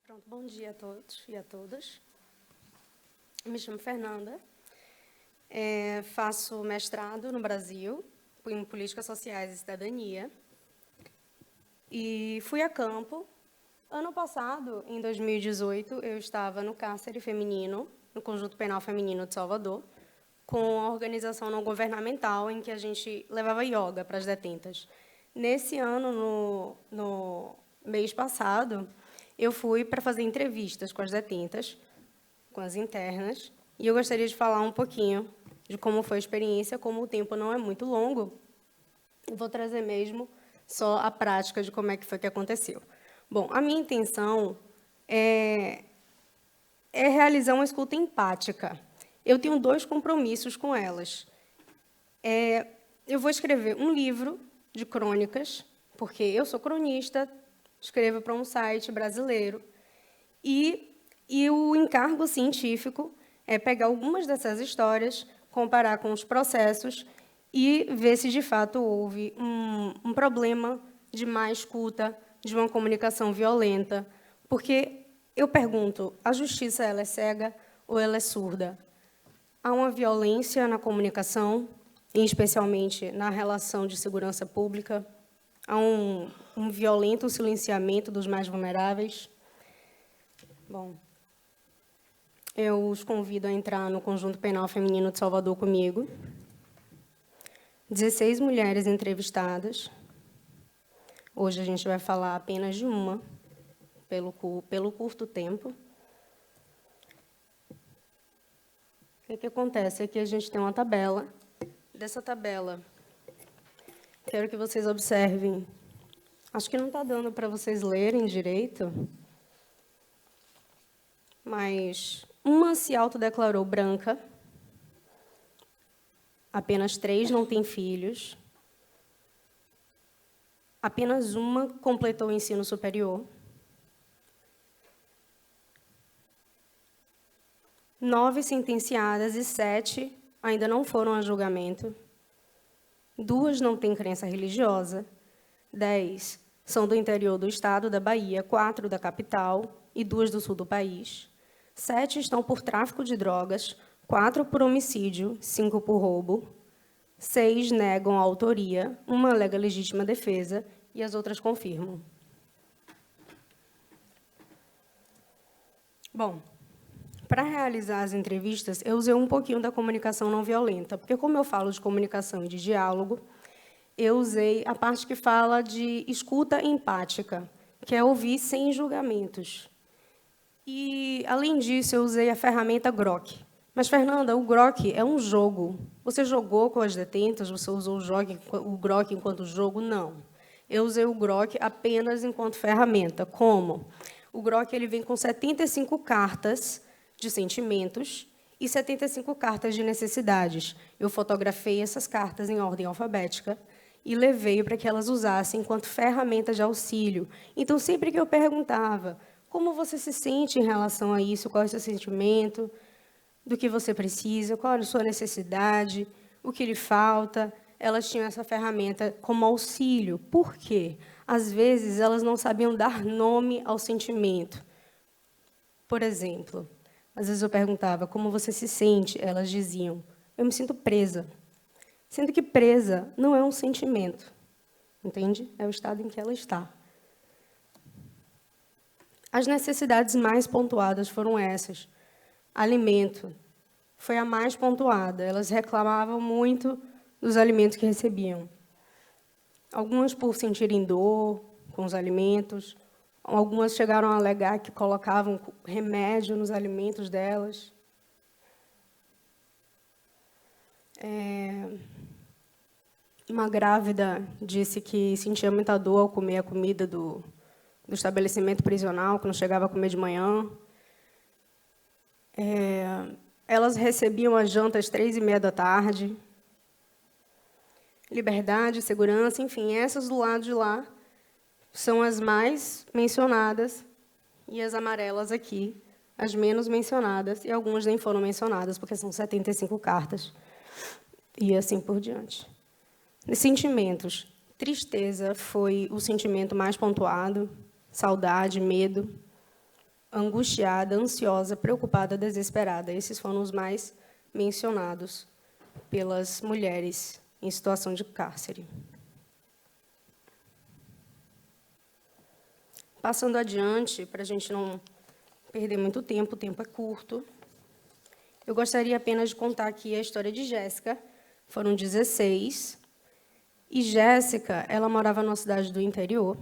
Pronto, bom dia a todos e a todas. Me chamo Fernanda, faço mestrado no Brasil em Políticas Sociais e Cidadania e fui a campo. Ano passado, em 2018, eu estava no cárcere feminino, no Conjunto Penal Feminino de Salvador, com a organização não governamental em que a gente levava yoga para as detentas. Nesse ano, no mês passado, eu fui para fazer entrevistas com as detentas, com as internas, e eu gostaria de falar um pouquinho de como foi a experiência. Como o tempo não é muito longo, eu vou trazer mesmo só a prática de como é que foi que aconteceu. Bom, a minha intenção é realizar uma escuta empática. Eu tenho 2 compromissos com elas. Eu vou escrever um livro de crônicas, porque eu sou cronista, escrevo para um site brasileiro, e o encargo científico é pegar algumas dessas histórias, comparar com os processos e ver se, de fato, houve um problema de má escuta, de uma comunicação violenta. Porque eu pergunto, a justiça ela é cega ou ela é surda? Há uma violência na comunicação, e especialmente na relação de segurança pública. Há um violento silenciamento dos mais vulneráveis. Bom, eu os convido a entrar no Conjunto Penal Feminino de Salvador comigo. 16 mulheres entrevistadas. Hoje a gente vai falar apenas de uma, pelo curto tempo. O que acontece? Aqui a gente tem uma tabela. Dessa tabela, quero que vocês observem. Acho que não está dando para vocês lerem direito, mas uma se autodeclarou branca, apenas 3 não têm filhos, apenas uma completou o ensino superior, 9 sentenciadas e 7 ainda não foram a julgamento, 2 não têm crença religiosa, 10 são do interior do estado da Bahia, 4 da capital e 2 do sul do país, 7 estão por tráfico de drogas, 4 por homicídio, 5 por roubo, 6 negam a autoria, 1 alega legítima defesa e as outras confirmam. Bom, para realizar as entrevistas, eu usei um pouquinho da comunicação não violenta, porque, como eu falo de comunicação e de diálogo, eu usei a parte que fala de escuta empática, que é ouvir sem julgamentos. E, além disso, eu usei a ferramenta Grok. Mas, Fernanda, o Grok é um jogo. Você jogou com as detentas? Você usou o Grok enquanto jogo? Não. Eu usei o Grok apenas enquanto ferramenta. Como? O Grok ele vem com 75 cartas de sentimentos e 75 cartas de necessidades. Eu fotografei essas cartas em ordem alfabética e levei para que elas usassem enquanto ferramenta de auxílio. Então, sempre que eu perguntava como você se sente em relação a isso, qual é o seu sentimento, do que você precisa, qual é a sua necessidade, o que lhe falta, elas tinham essa ferramenta como auxílio. Por quê? Às vezes, elas não sabiam dar nome ao sentimento. Por exemplo, às vezes eu perguntava, como você se sente? Elas diziam, eu me sinto presa. Sendo que presa não é um sentimento, entende? É o estado em que ela está. As necessidades mais pontuadas foram essas. Alimento foi a mais pontuada. Elas reclamavam muito dos alimentos que recebiam. Algumas por sentirem dor com os alimentos, algumas chegaram a alegar que colocavam remédio nos alimentos delas. Uma grávida disse que sentia muita dor ao comer a comida do estabelecimento prisional, que não chegava a comer de manhã. Elas recebiam a janta às 3h30 da tarde. Liberdade, segurança, enfim, essas do lado de lá são as mais mencionadas e as amarelas aqui, as menos mencionadas, e algumas nem foram mencionadas, porque são 75 cartas, e assim por diante. Sentimentos. Tristeza foi o sentimento mais pontuado, saudade, medo. angustiada, ansiosa, preocupada, desesperada. Esses foram os mais mencionados pelas mulheres em situação de cárcere. Passando adiante, para a gente não perder muito tempo, o tempo é curto, eu gostaria apenas de contar aqui a história de Jéssica. Foram 16, e Jéssica, ela morava numa cidade do interior,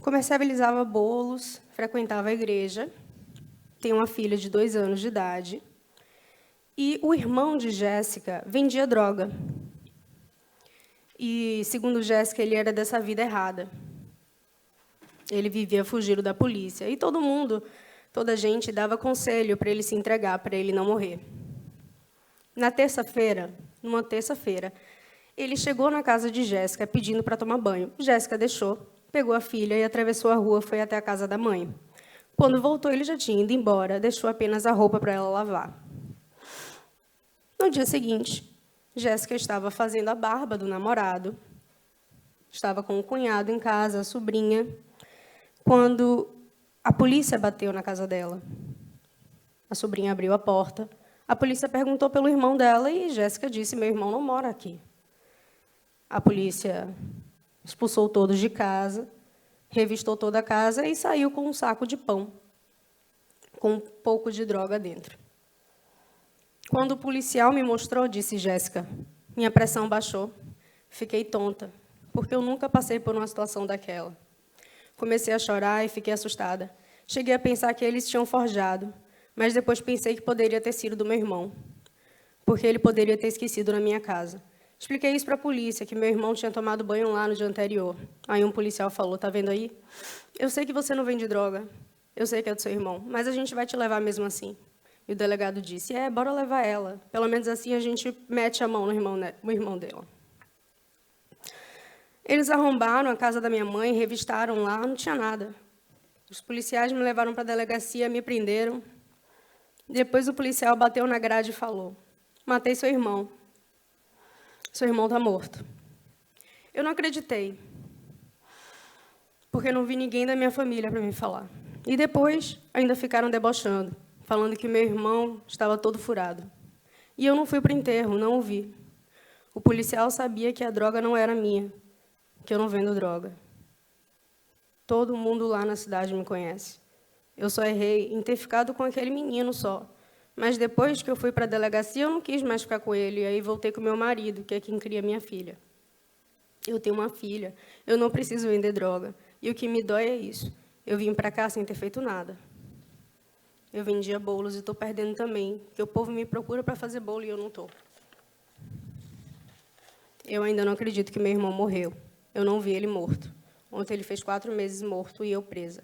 comercializava bolos, frequentava a igreja, tem uma filha de 2 anos de idade, e o irmão de Jéssica vendia droga. E, segundo Jéssica, ele era dessa vida errada. Ele vivia fugindo da polícia. E todo mundo, toda a gente, dava conselho para ele se entregar, para ele não morrer. Numa terça-feira, ele chegou na casa de Jéssica pedindo para tomar banho. Jéssica deixou, pegou a filha e atravessou a rua, foi até a casa da mãe. Quando voltou, ele já tinha ido embora, deixou apenas a roupa para ela lavar. No dia seguinte, Jéssica estava fazendo a barba do namorado, estava com o cunhado em casa, a sobrinha, quando a polícia bateu na casa dela. A sobrinha abriu a porta, a polícia perguntou pelo irmão dela e Jéssica disse: meu irmão não mora aqui. A polícia expulsou todos de casa, revistou toda a casa e saiu com um saco de pão, com um pouco de droga dentro. Quando o policial me mostrou, disse Jéssica, minha pressão baixou, fiquei tonta, porque eu nunca passei por uma situação daquela. Comecei a chorar e fiquei assustada. Cheguei a pensar que eles tinham forjado, mas depois pensei que poderia ter sido do meu irmão, porque ele poderia ter esquecido na minha casa. Expliquei isso para a polícia, que meu irmão tinha tomado banho lá no dia anterior. Aí um policial falou: tá vendo aí? Eu sei que você não vende droga, eu sei que é do seu irmão, mas a gente vai te levar mesmo assim. E o delegado disse: bora levar ela. Pelo menos assim a gente mete a mão no irmão dela. Eles arrombaram a casa da minha mãe, revistaram lá, não tinha nada. Os policiais me levaram para a delegacia, me prenderam. Depois o policial bateu na grade e falou: matei seu irmão. Seu irmão está morto. Eu não acreditei, porque não vi ninguém da minha família para me falar. E depois ainda ficaram debochando, falando que meu irmão estava todo furado. E eu não fui para o enterro, não o vi. O policial sabia que a droga não era minha, que eu não vendo droga. Todo mundo lá na cidade me conhece. Eu só errei em ter ficado com aquele menino só. Mas depois que eu fui para a delegacia, eu não quis mais ficar com ele. E aí voltei com o meu marido, que é quem cria minha filha. Eu tenho uma filha, eu não preciso vender droga. E o que me dói é isso. Eu vim para cá sem ter feito nada. Eu vendia bolos e estou perdendo também, porque o povo me procura para fazer bolo e eu não estou. Eu ainda não acredito que meu irmão morreu. Eu não vi ele morto. Ontem ele fez 4 meses morto e eu presa,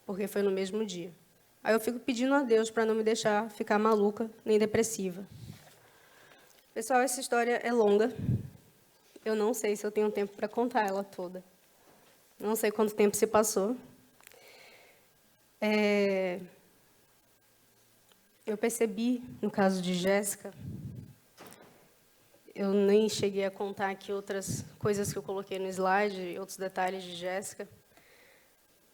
porque foi no mesmo dia. Aí eu fico pedindo a Deus para não me deixar ficar maluca nem depressiva. Pessoal, essa história é longa. Eu não sei se eu tenho tempo para contar ela toda. Não sei quanto tempo se passou. Eu percebi, no caso de Jéssica, eu nem cheguei a contar aqui outras coisas que eu coloquei no slide, outros detalhes de Jéssica,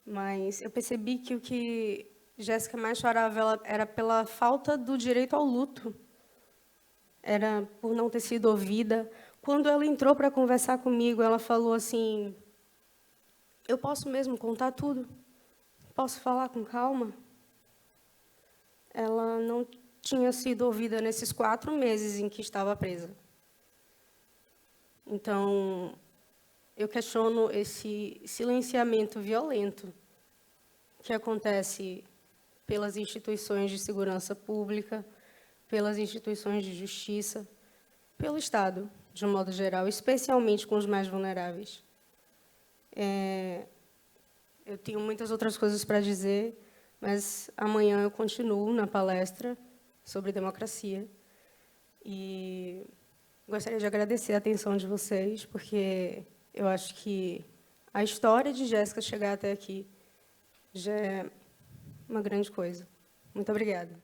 mas eu percebi que o que Jéssica mais chorava era pela falta do direito ao luto, era por não ter sido ouvida. Quando ela entrou para conversar comigo, ela falou assim: eu posso mesmo contar tudo? Posso falar com calma? Ela não tinha sido ouvida nesses 4 meses em que estava presa. Então, eu questiono esse silenciamento violento que acontece pelas instituições de segurança pública, pelas instituições de justiça, pelo Estado, de um modo geral, especialmente com os mais vulneráveis. Eu tenho muitas outras coisas para dizer, mas amanhã eu continuo na palestra sobre democracia. E gostaria de agradecer a atenção de vocês, porque eu acho que a história de Jéssica chegar até aqui já é uma grande coisa. Muito obrigada.